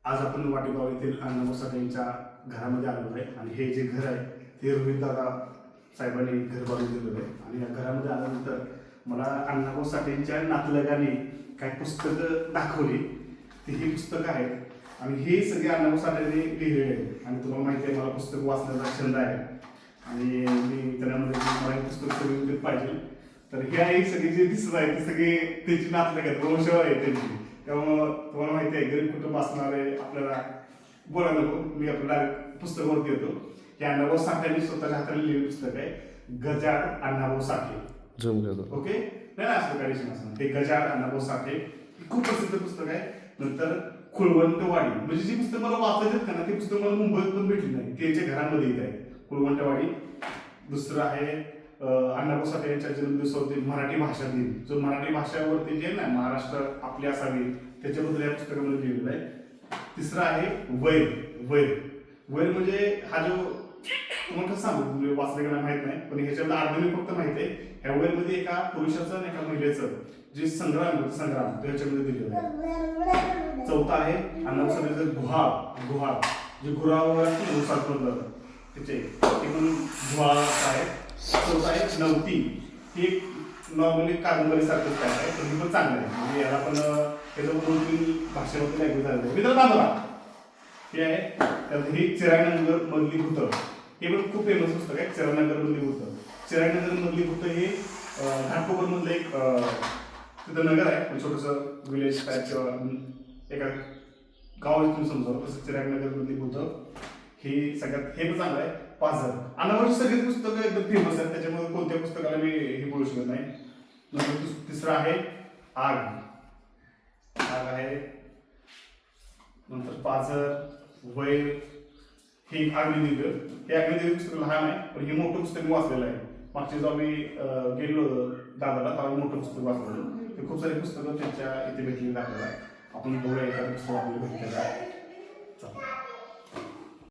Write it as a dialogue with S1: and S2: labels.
S1: आज आपण वाटेगाव येथील अण्णाभाऊ साठे यांच्या घरामध्ये आलेलो आहे आणि हे जे घर आहे ते रोहित दादा साहेबांनी घर बांधून दिलेलं आहे. आणि या घरामध्ये आल्यानंतर मला अण्णाभाऊ साठे यांच्या नातलगाने काही पुस्तकं दाखवली. ती ही पुस्तकं आहेत आणि हे सगळे अण्णाभाऊ साठेंनी लिहिलेले आहेत. आणि तुम्हाला माहिती आहे मला पुस्तक वाचण्याचा छंद आहे आणि मी त्यामध्ये मला हे पुस्तक सगळी विकत पाहिजे. तर हे सगळे जे दिसत आहे ते सगळे त्यांची नातलग आहेत, वंशावळ आहे त्यांची. त्यामुळं तुम्हाला माहिती आहे गरीब कुटुंब असणारे आपल्याला बोलायला नको, मी आपल्याला पुस्तकावरती येतो. हे अण्णाभाऊ साठेंनी स्वतःच्या हाताने लिहिलेलं पुस्तक आहे, गजाळ अण्णाभाऊ साठे. ओके, नाही असं काही असं ते गजाळ अण्णाभाऊ साठे खूप प्रसिद्ध पुस्तक आहे. नंतर कुळवंटवाडी, म्हणजे जी पुस्तक मला वाचायचं का ना ते पुस्तक मला मुंबईत पण भेटली नाही, त्यांच्या घरामध्ये येत आहे कुळवंटवाडी. दुसरं आहे अण्णाभाऊ साठे यांच्या जन्मदिवसावरती मराठी भाषा दिन, जो मराठी भाषेवरती जे ना महाराष्ट्र आपली असावी त्याच्याबद्दल या पुस्तकामध्ये लिहिलेलं आहे. तिसरं आहे वैर. वैर वैर म्हणजे हा जो तुम्हाला कसं सांगू, म्हणजे वाचलं का माहित नाही पण ह्याच्यामध्ये अर्धे फक्त माहिती आहे. ह्या वैरमध्ये एका पुरुषाचं आणि एका महिलेचं जे संग्राम त्याच्यामध्ये दिलेलं आहे. चौथा आहे अण्णाभाऊ साठेचं गुहाळ जे गुरावर त्याचे ते पण गुहाळ आहे. चौथा आहे नवती, ही एक नॉर्मली कादंबरी सारखंच काय आहे पण पण चांगलं आहे, म्हणजे याला पण त्याचं 2-3 भाषेमध्ये लँग्वेज झालं आहे. मित्र बांधवा हे आहे. त्यात ही चिरागनगर मधली भूतं, हे पण खूप फेमस पुस्तक आहे. चिरागनगर मधली भूतं. चिरागनगर मधली भूतं हे घाटकोपर मधलं एक तिथं नगर आहे, छोटंसं विलेज टाईप किंवा एका गाव तुम्ही समजा तसं चिरागनगर मधली भूतं ही सगळ्यात हे पण चांगलं आहे. पाझर अण्णाभाऊची सगळीच पुस्तकं एकदम फेमस आहेत, त्याच्यामुळे कोणत्या पुस्तकाला मी हे बोलू शकत नाही. नंतर तिसरं आहे आग आहे. नंतर पाझर, वैर, हे अग्निदिव्य. हे अग्निदिव्य पुस्तक लहान आहे पण हे मोठं पुस्तक मी वाचलेलं आहे. मागच्या जेव्हा मी गेलो दादाला तेव्हा मोठं पुस्तक वाचलेलं. ते खूप सारी पुस्तकं त्यांच्या इथे भेटलेली दाखवलं आहे. आपण बघूया एखादं पुस्तक आपल्याला भेटलेलं आहे.